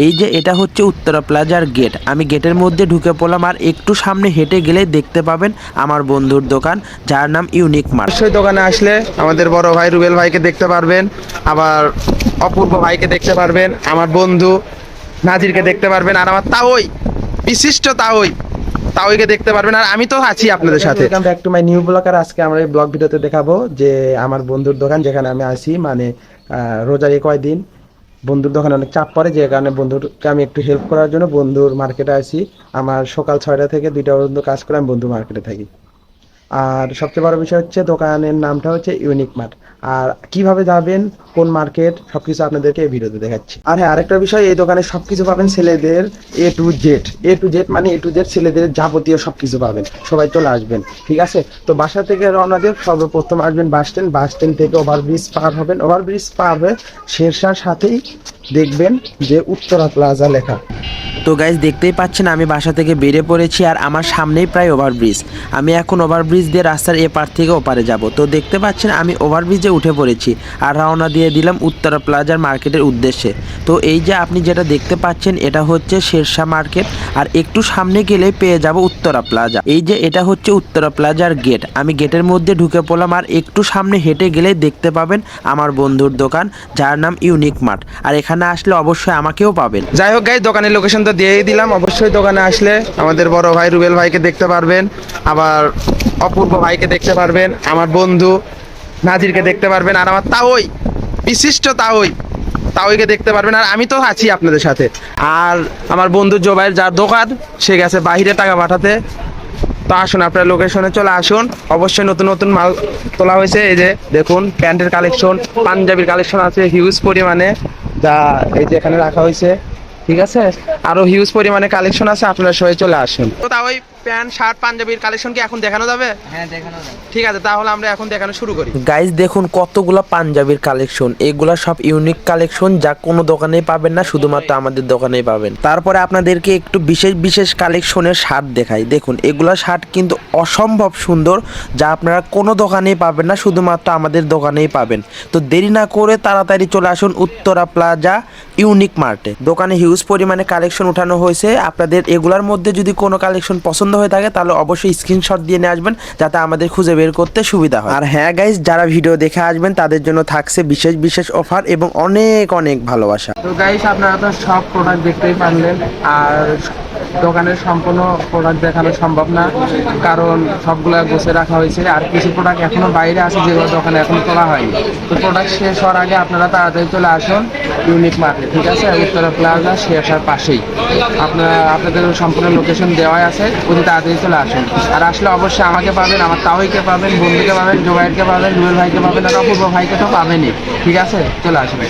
এই যে এটা হচ্ছে উত্তরা প্লাজার গেট। আমি গেটের মধ্যে ঢুকে পড়লাম, আর একটু সামনে হেঁটে গেলে দেখতে পাবেন আমার বন্ধুর দোকান, যার নাম ইউনিক মার্ট। অবশ্যই দোকানে আসলে আমাদের বড় ভাই রুবেল ভাইকে দেখতে পারবেন, আবার অপূর্ব ভাইকে দেখতে পারবেন, আমার বন্ধু নাজিরকে দেখতে পারবেন, আর আমার তাওই বিশিষ্ট তাওইকে দেখতে পারবেন, আর আমি তো আছি আপনাদের সাথে। Welcome back to my new blog. আর আজকে আমরা এই ব্লগ ভিডিওতে দেখাবো যে আমার বন্ধুর দোকান যেখানে আমি আসি, মানে রোজার এই কয়দিন বন্ধুর দোকানে অনেক চাপ পড়ে, যে কারণে বন্ধুকে আমি একটু হেল্প করার জন্য বন্ধুর মার্কেটে আসি। আমার সকাল 6টা থেকে 2টা পর্যন্ত কাজ করে আমি বন্ধুর মার্কেটে থাকি। আর সবচেয়ে বড় বিষয় হচ্ছে দোকানের নামটা হচ্ছে ইউনিক মার্ট। আর কিভাবে যাবেন, কোন মার্কেট, সবকিছু আপনাদেরকে এই ভিডিওতে দেখাচ্ছি। আর হ্যাঁ, আরেকটা বিষয়, এই দোকানে সবকিছু পাবেন ছেলেদের এ টু জেড, মানে এ টু জেড ছেলেদের যাবতীয় সবকিছু পাবেন। সবাই চলে আসবেন, ঠিক আছে? তো বাসা থেকে রওনা দিয়ে সর্বপ্রথম আসবেন বাস স্ট্যান্ড থেকে ওভারব্রিজ পার হবেন। ওভারব্রিজ পার হয়ে শেরশার সাথেই দেখবেন যে উত্তরা প্লাজা লেখা। তো গাইজ দেখতেই পাচ্ছেন আমি বাসা থেকে বেরিয়ে পড়েছি, আর আমার সামনেই প্রায় ওভারব্রিজ। আমি এখন ওভারব্রিজ দিয়ে রাস্তার এপার থেকে ওপারে যাব। তো দেখতে পাচ্ছেন আমি ওভারব্রিজে উঠে পড়েছি আর রওনা দিয়ে দিলাম উত্তরা প্লাজার মার্কেটের উদ্দেশ্যে। তো এই যে আপনি যেটা দেখতে পাচ্ছেন এটা হচ্ছে শেরশাহ মার্কেট, আর একটু সামনে গেলে পেয়ে যাব উত্তরা প্লাজা। এই যে এটা হচ্ছে উত্তরা প্লাজার গেট। আমি গেটের মধ্যে ঢুকে পড়লাম, আর একটু সামনে হেঁটে গেলে দেখতে পাবেন আমার বন্ধুর দোকান, যার নাম ইউনিক মার্ট। আর এখানে আসলে অবশ্যই আমাকেও পাবেন। যাই হোক গাইস, দোকানের লোকেশন তো দিয়েই দিলাম। অবশ্যই দোকানে আসলে আমাদের বড় ভাই রুবেল ভাইকে দেখতে পারবেন, আবার অপূর্ব ভাইকে দেখতে পারবেন, আমার বন্ধু নাজিরকে দেখতে পারবেন, আর আমার তাওই বিশিষ্ট তাওইকে দেখতে পারবেন, আর আমি তো আছি আপনাদের সাথে। আর আমার বন্ধু জোবাইর, যার দোকান, সে গেছে বাইরে টাকা পাঠাতে। তো আসুন, আপনার লোকেশনে চলে আসুন। অবশ্যই নতুন নতুন মাল তোলা হয়েছে। এই যে দেখুন, প্যান্টের কালেকশন, পাঞ্জাবির কালেকশন আছে হিউজ পরিমাণে, যা এই যে এখানে রাখা হয়েছে, ঠিক আছে? আরো হিউজ পরিমাণে কালেকশন আছে, আপনারা সবাই চলে আসুন। তো তা ওই প্যান্ট শার্ট পাঞ্জাবির কালেকশন কি এখন দেখানো যাবে? হ্যাঁ, দেখানো যাবে। ঠিক আছে, তাহলে আমরা এখন দেখানো শুরু করি। গাইজ দেখুন কতগুলা পাঞ্জাবির কালেকশন। এগুলা সব ইউনিক কালেকশন, যা কোনো দোকানেই পাবেন না, শুধুমাত্র আমাদের দোকানেই পাবেন। তারপরে আপনাদেরকে একটু বিশেষ বিশেষ কালেকশনের শার্ট দেখাই। দেখুন এগুলা শার্ট কিন্তু অসম্ভব সুন্দর, যা আপনারা কোনো দোকানেই পাবেন না, শুধুমাত্র আমাদের দোকানেই পাবেন। তো দেরি না করে তাড়াতাড়ি চলে আসুন উত্তরা প্লাজা ইউনিক মার্টে। দোকানে হিউজ পরিমাণে কালেকশন উঠানো হয়েছে। আপনাদের এগুলার মধ্যে যদি কোনো কালেকশন পছন্দ হয়ে থাকে তাহলে অবশ্যই স্ক্রিনশট দিয়ে নিয়ে আসবেন, যাতে আমাদের খুঁজে বের করতে সুবিধা হয়। আর হ্যাঁ গাইজ, যারা ভিডিও দেখে আসবেন তাদের জন্য থাকছে বিশেষ বিশেষ অফার এবং অনেক অনেক ভালোবাসা। তো গাইস, আপনারা তো সব প্রোডাক্ট দেখতেই পারলেন, আর দোকানের সম্পূর্ণ প্রোডাক্ট দেখানো সম্ভব না, কারণ সবগুলা গোছে রাখা হয়েছে। আর কিছু প্রোডাক্ট এখনো বাইরে আছে, যেগুলো দোকানে এখনো তোলা হয়নি। তো প্রোডাক্ট শেষ হওয়ার আগে আপনারা তাড়াতাড়ি চলে আসুন ইউনিক মার্কেট, ঠিক আছে? উত্তরা প্লাজা শেরশার পাশেই। আপনাদের সম্পূর্ণ লোকেশন দেওয়াই আছে, অতি তাড়াতাড়ি চলে আসুন। আর আসলে অবশ্যই আমাকে পাবেন, আমার তাওইকে পাবেন, বন্ধুকে পাবেন, জোবাইরকে পাবেন, রুবেল ভাইকে পাবেন, আর অপূর্ব ভাইকে তো পাবেনই, ঠিক আছে? চলে আসবেন।